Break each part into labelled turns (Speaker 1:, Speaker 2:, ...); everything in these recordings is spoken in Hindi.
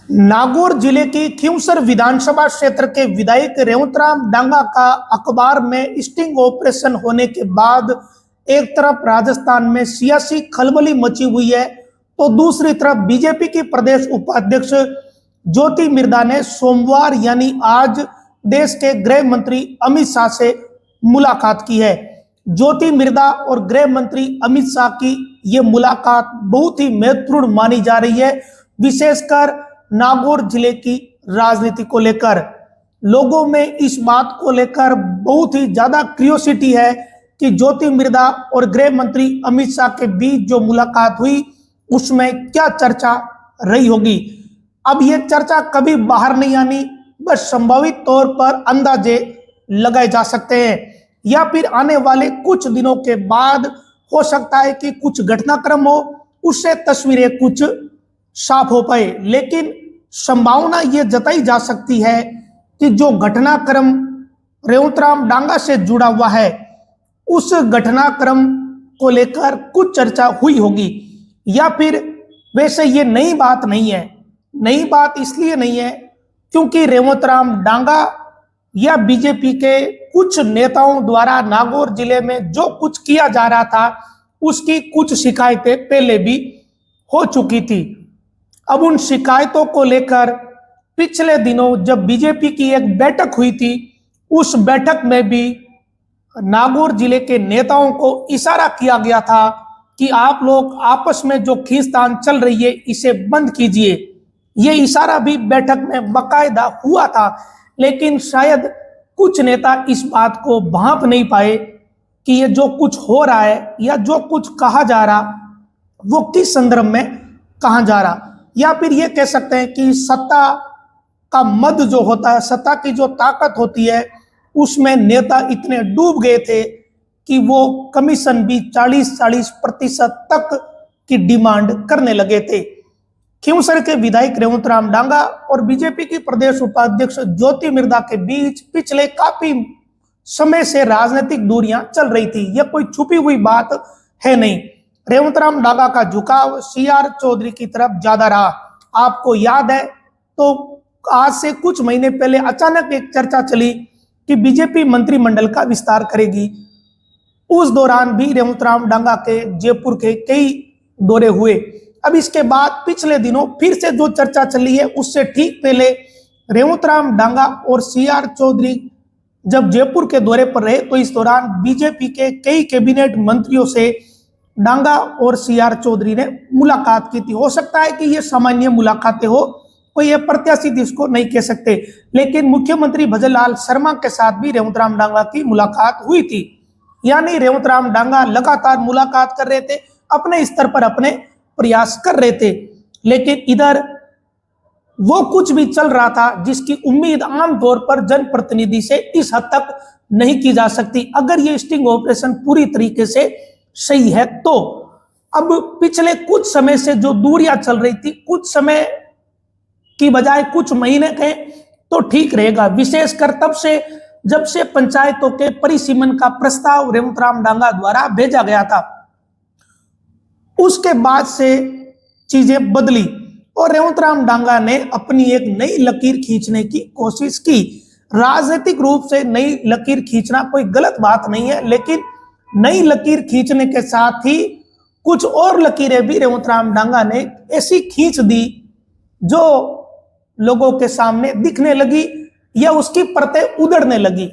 Speaker 1: नागौर जिले की खींवसर विधानसभा क्षेत्र के विधायक रेवंतराम डांगा का अखबार में स्टिंग ऑपरेशन होने के बाद एक तरफ राजस्थान में सियासी खलबली मची हुई है, तो दूसरी तरफ बीजेपी की प्रदेश उपाध्यक्ष ज्योति मिर्धा ने सोमवार यानी आज देश के गृह मंत्री अमित शाह से मुलाकात की है। ज्योति मिर्धा और गृह मंत्री अमित शाह की ये मुलाकात बहुत ही महत्वपूर्ण मानी जा रही है, विशेषकर नागौर जिले की राजनीति को लेकर। लोगों में इस बात को लेकर बहुत ही ज्यादा क्यूरियोसिटी है कि ज्योति मिर्धा और गृह मंत्री अमित शाह के बीच जो मुलाकात हुई उसमें क्या चर्चा रही होगी। अब यह चर्चा कभी बाहर नहीं आनी, बस संभावित तौर पर अंदाजे लगाए जा सकते हैं, या फिर आने वाले कुछ दिनों के बाद हो सकता है कि कुछ घटनाक्रम हो, उससे तस्वीरें कुछ साफ हो पाए। लेकिन संभावना यह जताई जा सकती है कि जो घटनाक्रम रेवंतराम डांगा से जुड़ा हुआ है उस घटनाक्रम को लेकर कुछ चर्चा हुई होगी, या फिर वैसे ये नई बात नहीं है। नई बात इसलिए नहीं है क्योंकि रेवंतराम डांगा या बीजेपी के कुछ नेताओं द्वारा नागौर जिले में जो कुछ किया जा रहा था उसकी कुछ शिकायतें पहले भी हो चुकी थी। अब उन शिकायतों को लेकर पिछले दिनों जब बीजेपी की एक बैठक हुई थी, उस बैठक में भी नागौर जिले के नेताओं को इशारा किया गया था कि आप लोग आपस में जो खींचतान चल रही है इसे बंद कीजिए। ये इशारा भी बैठक में बाकायदा हुआ था, लेकिन शायद कुछ नेता इस बात को भांप नहीं पाए कि ये जो कुछ हो रहा है या जो कुछ कहा जा रहा वो किस संदर्भ में कहा जा रहा। या फिर ये कह सकते हैं कि सत्ता का मद जो होता है, सत्ता की जो ताकत होती है, उसमें नेता इतने डूब गए थे कि वो कमीशन भी 40-40% तक की डिमांड करने लगे थे। खींवसर के विधायक रेवंतराम डांगा और बीजेपी की प्रदेश उपाध्यक्ष ज्योति मिर्धा के बीच पिछले काफी समय से राजनीतिक दूरियां चल रही थी, यह कोई छुपी हुई बात है नहीं। रेवंतराम डांगा का झुकाव सीआर चौधरी की तरफ ज्यादा रहा। आपको याद है तो आज से कुछ महीने पहले अचानक एक चर्चा चली कि बीजेपी मंत्रिमंडल का विस्तार करेगी। उस दौरान भी रेवंतराम डांगा के जयपुर के कई दौरे हुए। अब इसके बाद पिछले दिनों फिर से जो चर्चा चली है उससे ठीक पहले रेवंतराम डांगा और सीआर चौधरी जब जयपुर के दौरे पर रहे तो इस दौरान बीजेपी के कई कैबिनेट मंत्रियों से डांगा और सीआर चौधरी ने मुलाकात की थी। हो सकता है कि ये सामान्य मुलाकातें हो, कोई ये प्रत्याशित इसको नहीं कह सकते, लेकिन मुख्यमंत्री भजनलाल शर्मा के साथ भी रेवंतराम डांगा की मुलाकात हुई थी। यानी रेवंतराम डांगा लगातार मुलाकात कर रहे थे, अपने स्तर पर अपने प्रयास कर रहे थे, लेकिन इधर वो कुछ भी चल रहा था जिसकी उम्मीद आमतौर पर जनप्रतिनिधि से इस हद तक नहीं की जा सकती अगर ये स्टिंग ऑपरेशन पूरी तरीके से सही है तो। अब पिछले कुछ समय से जो दूरियां चल रही थी, कुछ समय की बजाय कुछ महीने के तो ठीक रहेगा, विशेषकर तब से जब से पंचायतों के परिसीमन का प्रस्ताव रेवंतराम डांगा द्वारा भेजा गया था, उसके बाद से चीजें बदली और रेवंतराम डांगा ने अपनी एक नई लकीर खींचने की कोशिश की। राजनीतिक रूप से नई लकीर खींचना कोई गलत बात नहीं है, लेकिन नई लकीर खींचने के साथ ही कुछ और लकीरें भी रेवंतराम डांगा ने ऐसी खींच दी जो लोगों के सामने दिखने लगी या उसकी परतें उधड़ने लगी,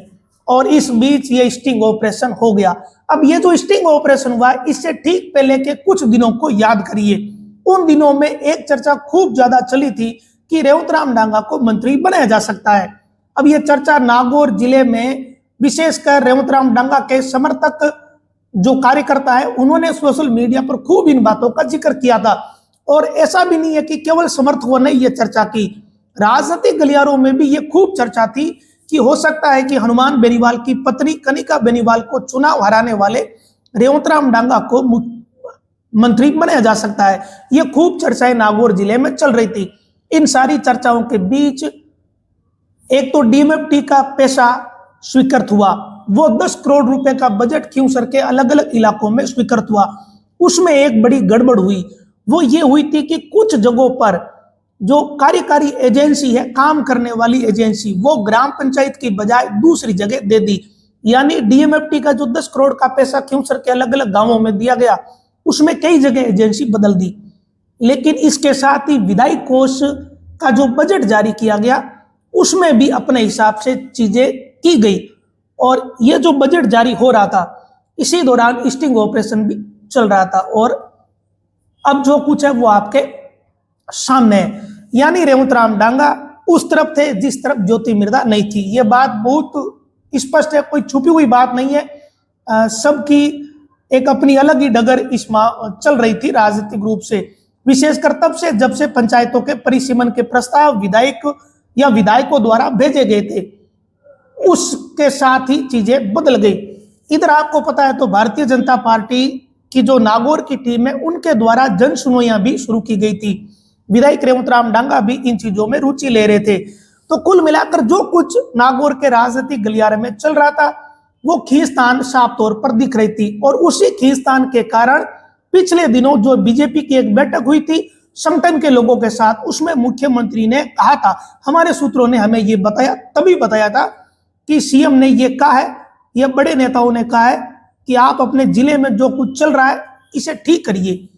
Speaker 1: और इस बीच ये स्टिंग ऑपरेशन हो गया। अब ये जो स्टिंग ऑपरेशन हुआ इससे ठीक पहले के कुछ दिनों को याद करिए। उन दिनों में एक चर्चा खूब ज्यादा चली थी कि रेवंतराम डांगा को मंत्री बनाया जा सकता है। अब ये चर्चा नागौर जिले में विशेषकर रेवंतराम डांगा के समर्थक जो कार्यकर्ता है उन्होंने सोशल मीडिया पर खूब इन बातों का जिक्र किया था। और ऐसा भी नहीं है कि केवल समर्थकों ने ये चर्चा की, राजनीतिक गलियारों में भी ये खूब चर्चा थी कि हो सकता है कि हनुमान बेनीवाल की पत्नी कनिका बेनीवाल को चुनाव हराने वाले रेवंतराम डांगा को मंत्री बनाया जा सकता है। ये खूब चर्चाएं नागौर जिले में चल रही थी। इन सारी चर्चाओं के बीच एक तो डीएमएफटी का पैसा स्वीकृत हुआ, वो 10 करोड़ रुपए का बजट खींवसर के अलग अलग इलाकों में स्वीकृत हुआ। उसमें एक बड़ी गड़बड़ हुई, वो ये हुई थी कि कुछ जगहों पर जो कार्यकारी एजेंसी है, काम करने वाली एजेंसी, वो ग्राम पंचायत की बजाय दूसरी जगह दे दी। यानी डीएमएफटी का जो 10 करोड़ का पैसा क्योंसर के अलग अलग गांवों में दिया गया, उसमें कई जगह एजेंसी बदल दी। लेकिन इसके साथ ही विधायी कोष का जो बजट जारी किया गया, उसमें भी अपने हिसाब से चीजें की गई। और ये जो बजट जारी हो रहा था, इसी दौरान स्टिंग ऑपरेशन भी चल रहा था। और अब जो कुछ है वो आपके सामने है। यानी रेवंत राम डांगा उस तरफ थे जिस तरफ ज्योति मिर्धा नहीं थी। ये बात बहुत स्पष्ट है, कोई छुपी हुई बात नहीं है। सबकी एक अपनी अलग ही डगर इसमें चल रही थी राजनीतिक रूप से, विशेषकर तब से जब से पंचायतों के परिसीमन के प्रस्ताव विधायक या विधायकों द्वारा भेजे गए थे, उसके साथ ही चीजें बदल गई। इधर आपको पता है तो भारतीय जनता पार्टी की जो नागौर की टीम है, उनके द्वारा जन सुनवाइयां भी शुरू की गई थी। विधायक रेवंत राम डांगा भी इन चीजों में रुचि ले रहे थे। तो कुल मिलाकर जो कुछ नागौर के राजनीतिक गलियारे में चल रहा था, वो खींचतान साफ तौर पर दिख रही थी। और उसी खींचतान के कारण पिछले दिनों जो बीजेपी की एक बैठक हुई थी संगठन के लोगों के साथ, उसमें मुख्यमंत्री ने कहा था, हमारे सूत्रों ने हमें ये बताया, तभी बताया था कि सीएम ने ये कहा है, ये बड़े नेताओं ने कहा है कि आप अपने जिले में जो कुछ चल रहा है इसे ठीक करिए।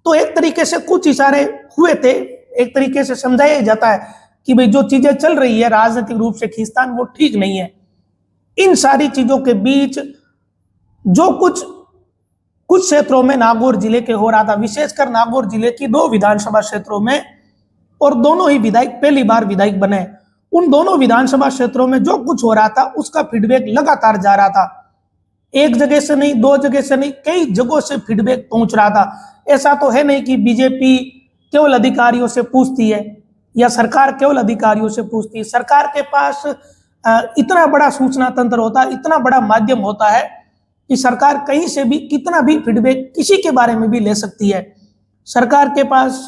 Speaker 1: तो एक तरीके से कुछ इशारे हुए थे, एक तरीके से समझाया जाता है कि भाई जो चीजें चल रही है राजनीतिक रूप से खींचतान, वो ठीक नहीं है। इन सारी चीजों के बीच जो कुछ क्षेत्रों में नागौर जिले के हो रहा था, विशेषकर नागौर जिले की 2 विधानसभा क्षेत्रों में, और दोनों ही विधायक पहली बार विधायक बने, उन दोनों विधानसभा क्षेत्रों में जो कुछ हो रहा था उसका फीडबैक लगातार जा रहा था। एक जगह से नहीं, 2 जगह से नहीं, कई जगहों से फीडबैक पहुंच रहा था। ऐसा तो है नहीं कि बीजेपी केवल अधिकारियों से पूछती है या सरकार केवल अधिकारियों से पूछती है। सरकार के पास इतना बड़ा सूचना तंत्र होता है, इतना बड़ा माध्यम होता है कि सरकार कहीं से भी कितना भी फीडबैक किसी के बारे में भी ले सकती है। सरकार के पास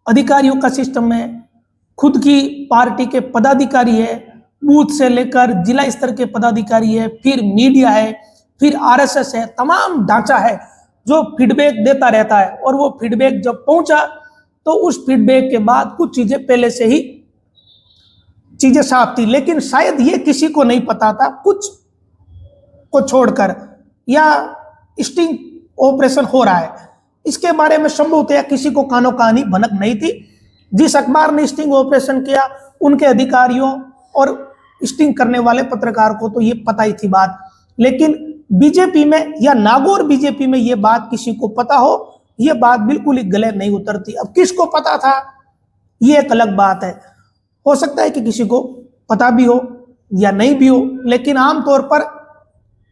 Speaker 1: अधिकारियों का सिस्टम है, खुद की पार्टी के पदाधिकारी है, बूथ से लेकर जिला स्तर के पदाधिकारी है, फिर मीडिया है, फिर आरएसएस है, तमाम ढांचा है जो फीडबैक देता रहता है। और वो फीडबैक जब पहुंचा तो उस फीडबैक के बाद कुछ चीजें पहले से ही चीजें साफ थी, लेकिन शायद ये किसी को नहीं पता था, कुछ को छोड़कर, या स्टिंग ऑपरेशन हो रहा है इसके बारे में संभवतः किसी को कानो कानी भनक नहीं थी। जिस अखबार ने स्टिंग ऑपरेशन किया, उनके अधिकारियों और स्टिंग करने वाले पत्रकार को तो ये पता ही थी बात। लेकिन बीजेपी में या नागौर बीजेपी में ये बात किसी को पता हो, ये बात बिल्कुल ही गले नहीं उतरती। अब किसको पता था ये एक अलग बात है, हो सकता है कि किसी को पता भी हो या नहीं भी हो, लेकिन आमतौर पर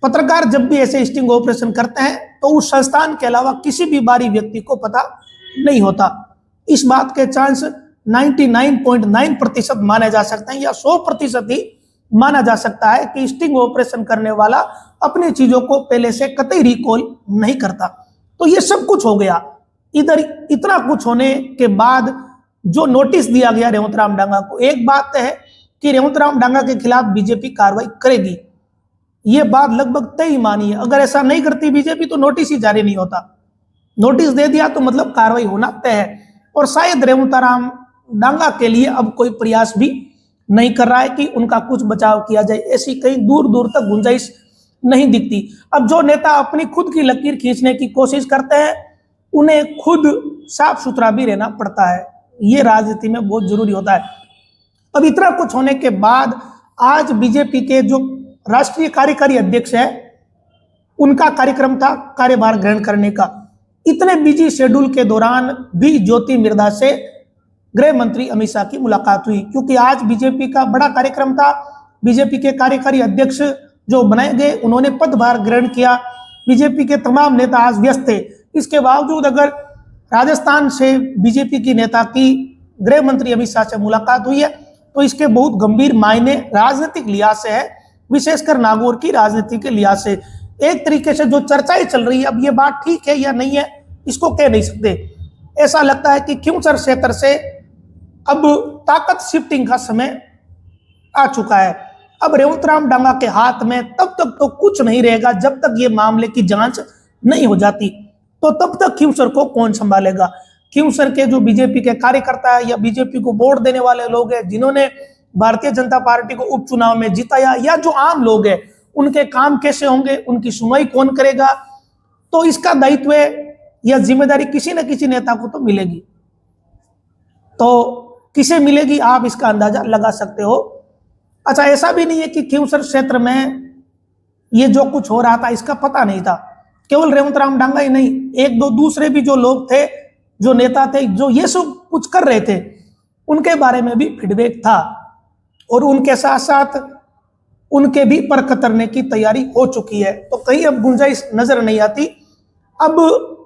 Speaker 1: पत्रकार जब भी ऐसे स्टिंग ऑपरेशन करते हैं तो उस संस्थान के अलावा किसी भी बाहरी व्यक्ति को पता नहीं होता। इस बात के चांस 99.9% माने जा सकते हैं या 100% ही माना जा सकता है कि स्टिंग ऑपरेशन करने वाला अपनी चीजों को पहले से कतई रिकॉल नहीं करता। तो ये सब कुछ हो गया। इधर इतना कुछ होने के बाद जो नोटिस दिया गया रेवंत राम डांगा को, एक बात है कि रेवंत राम डांगा के खिलाफ बीजेपी कार्रवाई करेगी, ये बात लगभग तय मानी है। अगर ऐसा नहीं करती बीजेपी तो नोटिस ही जारी नहीं होता। नोटिस दे दिया तो मतलब कार्रवाई होना तय है। और शायद रेवंत राम डांगा के लिए अब कोई प्रयास भी नहीं कर रहा है कि उनका कुछ बचाव किया जाए, ऐसी कहीं दूर दूर तक गुंजाइश नहीं दिखती। अब जो नेता अपनी खुद की लकीर खींचने की कोशिश करते हैं, उन्हें खुद साफ सुथरा भी रहना पड़ता है, ये राजनीति में बहुत जरूरी होता है। अब इतना कुछ होने के बाद आज बीजेपी के जो राष्ट्रीय कार्यकारी अध्यक्ष है, उनका कार्यक्रम था कार्यभार ग्रहण करने का। इतने बिजी शेड्यूल के दौरान भी ज्योति मिर्धा से गृह मंत्री अमित शाह की मुलाकात हुई, क्योंकि आज बीजेपी का बड़ा कार्यक्रम था। बीजेपी के कार्यकारी अध्यक्ष जो बनाए गए, उन्होंने पदभार ग्रहण किया। बीजेपी के तमाम नेता आज व्यस्त थे। इसके बावजूद अगर राजस्थान से बीजेपी की नेता की गृह मंत्री अमित शाह से मुलाकात हुई है तो इसके बहुत गंभीर मायने राजनीतिक लिहाज से है, विशेषकर नागौर की राजनीति के लिहाज से। एक तरीके से जो चर्चाएं चल रही है, अब ये बात ठीक है या नहीं है इसको कह नहीं सकते। ऐसा लगता है कि क्योंसर क्षेत्र से अब ताकत शिफ्टिंग का समय आ चुका है। अब रेवंत राम डांगा के हाथ में तब तक तो कुछ नहीं रहेगा जब तक ये मामले की जांच नहीं हो जाती। तो तब तक क्योंसर को कौन संभालेगा? खींवसर के जो बीजेपी के कार्यकर्ता है या बीजेपी को वोट देने वाले लोग हैं जिन्होंने भारतीय जनता पार्टी को उपचुनाव में जिताया, या जो आम लोग हैं उनके काम कैसे होंगे, उनकी सुनवाई कौन करेगा, तो इसका दायित्व या जिम्मेदारी किसी न किसी नेता को तो मिलेगी। तो किसे मिलेगी आप इसका अंदाजा लगा सकते हो। अच्छा, ऐसा भी नहीं है कि खींवसर क्षेत्र में ये जो कुछ हो रहा था इसका पता नहीं था। केवल रेवंत राम डांगा ही नहीं, एक दो दूसरे भी जो लोग थे, जो नेता थे, जो ये सब कुछ कर रहे थे, उनके बारे में भी फीडबैक था और उनके साथ साथ उनके भी पर कतरने की तैयारी हो चुकी है। तो कहीं अब गुंजाइश नजर नहीं आती। अब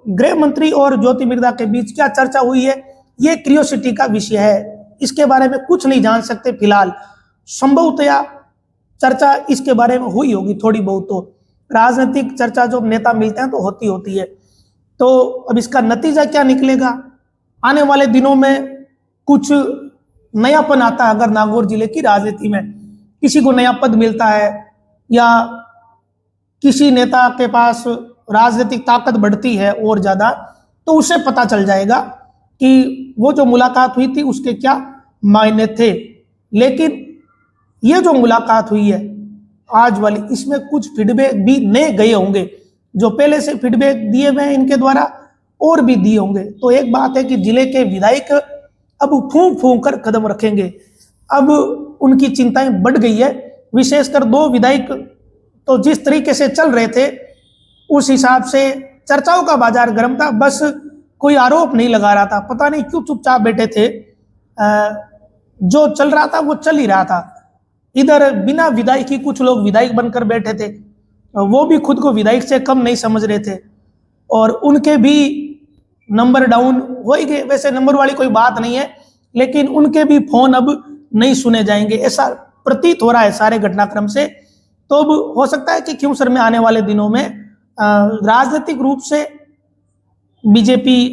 Speaker 1: गृह मंत्री और ज्योति मिर्धा के बीच क्या चर्चा हुई है, ये क्यूरियोसिटी का विषय है। इसके बारे में कुछ नहीं जान सकते फिलहाल। संभवतया चर्चा इसके बारे में हुई होगी थोड़ी बहुत, तो राजनीतिक चर्चा जो नेता मिलते हैं तो होती है। तो अब इसका नतीजा क्या निकलेगा, आने वाले दिनों में कुछ नयापन आता है अगर नागौर जिले की राजनीति में किसी को नया पद मिलता है या किसी नेता के पास राजनीतिक ताकत बढ़ती है और ज्यादा, तो उसे पता चल जाएगा कि वो जो मुलाकात हुई थी उसके क्या मायने थे। लेकिन ये जो मुलाकात हुई है आज वाली, इसमें कुछ फीडबैक भी नए गए होंगे, जो पहले से फीडबैक दिए हुए हैं इनके द्वारा और भी दिए होंगे। तो एक बात है कि जिले के विधायक अब फूंक फूंक कर कदम रखेंगे। अब उनकी चिंताएं बढ़ गई है, विशेषकर दो विधायक तो जिस तरीके से चल रहे थे उस हिसाब से चर्चाओं का बाजार गर्म था। बस कोई आरोप नहीं लगा रहा था, पता नहीं क्यों चुपचाप बैठे थे। जो चल रहा था वो चल ही रहा था। इधर बिना विधायक ही कुछ लोग विधायक बनकर बैठे थे, वो भी खुद को विधायक से कम नहीं समझ रहे थे और उनके भी नंबर डाउन हो ही गए। वैसे नंबर वाली कोई बात नहीं है, लेकिन उनके भी फोन अब नहीं सुने जाएंगे, ऐसा प्रतीत हो रहा है सारे घटनाक्रम से। तो अब हो सकता है कि खींवसर में आने वाले दिनों में राजनीतिक रूप से बीजेपी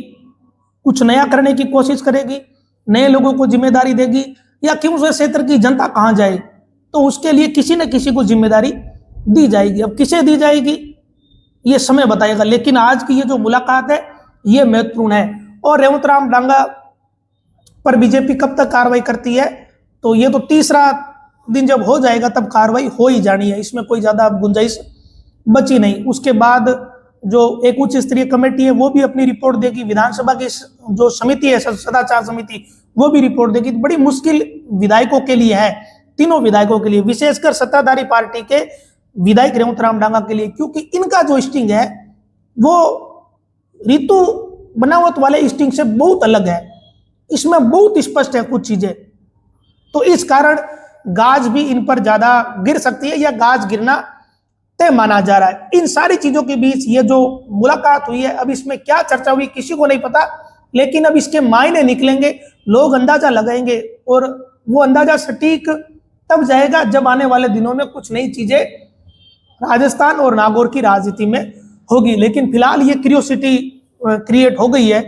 Speaker 1: कुछ नया करने की कोशिश करेगी, नए लोगों को जिम्मेदारी देगी, या खींवसर क्षेत्र की जनता कहाँ जाए, तो उसके लिए किसी न किसी को जिम्मेदारी दी जाएगी। अब किसे दी जाएगी ये समय बताएगा, लेकिन आज की ये जो मुलाकात है ये महत्वपूर्ण है। और रेवंत राम डांगा पर बीजेपी कब तक कार्रवाई करती है, तो ये तो तीसरा दिन जब हो जाएगा तब कार्रवाई हो ही जानी है, इसमें कोई ज्यादा गुंजाइश बची नहीं। उसके बाद जो एक उच्च स्तरीय कमेटी है वो भी अपनी रिपोर्ट देगी, विधानसभा की जो समिति है सदाचार समिति वो भी रिपोर्ट देगी। तो बड़ी मुश्किल विधायकों के लिए है, तीनों विधायकों के लिए, विशेषकर सत्ताधारी पार्टी के विधायक रेवंत राम डांगा के लिए, क्योंकि इनका जो स्टिंग है वो ऋतु बनावट वाले स्टिंग से बहुत अलग है। इसमें बहुत स्पष्ट है कुछ चीजें, तो इस कारण गाज भी इन पर ज्यादा गिर सकती है या गाज गिरना तय माना जा रहा है। इन सारी चीजों के बीच ये जो मुलाकात हुई है, अब इसमें क्या चर्चा हुई किसी को नहीं पता, लेकिन अब इसके मायने निकलेंगे, लोग अंदाजा लगाएंगे और वो अंदाजा सटीक तब जाएगा जब आने वाले दिनों में कुछ नई चीजें राजस्थान और नागौर की राजनीति में होगी। लेकिन फिलहाल ये क्यूरियोसिटी क्रिएट हो गई है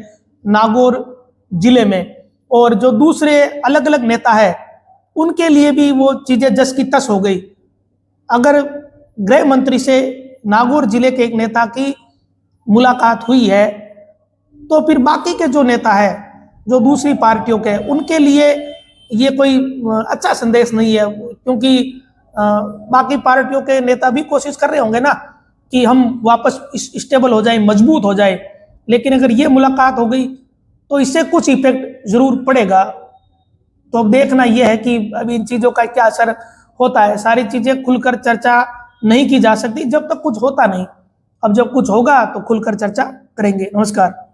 Speaker 1: नागौर जिले में, और जो दूसरे अलग अलग नेता है उनके लिए भी वो चीजें जस की तस हो गई। अगर गृह मंत्री से नागौर जिले के एक नेता की मुलाकात हुई है, तो फिर बाकी के जो नेता है जो दूसरी पार्टियों के, उनके लिए ये कोई अच्छा संदेश नहीं है, क्योंकि बाकी पार्टियों के नेता भी कोशिश कर रहे होंगे ना कि हम वापस स्टेबल हो जाए, मजबूत हो जाए। लेकिन अगर ये मुलाकात हो गई तो इससे कुछ इफेक्ट जरूर पड़ेगा। तो अब देखना यह है कि अभी इन चीजों का क्या असर होता है। सारी चीजें खुलकर चर्चा नहीं की जा सकती जब तक कुछ होता नहीं। अब जब कुछ होगा तो खुलकर चर्चा करेंगे। नमस्कार।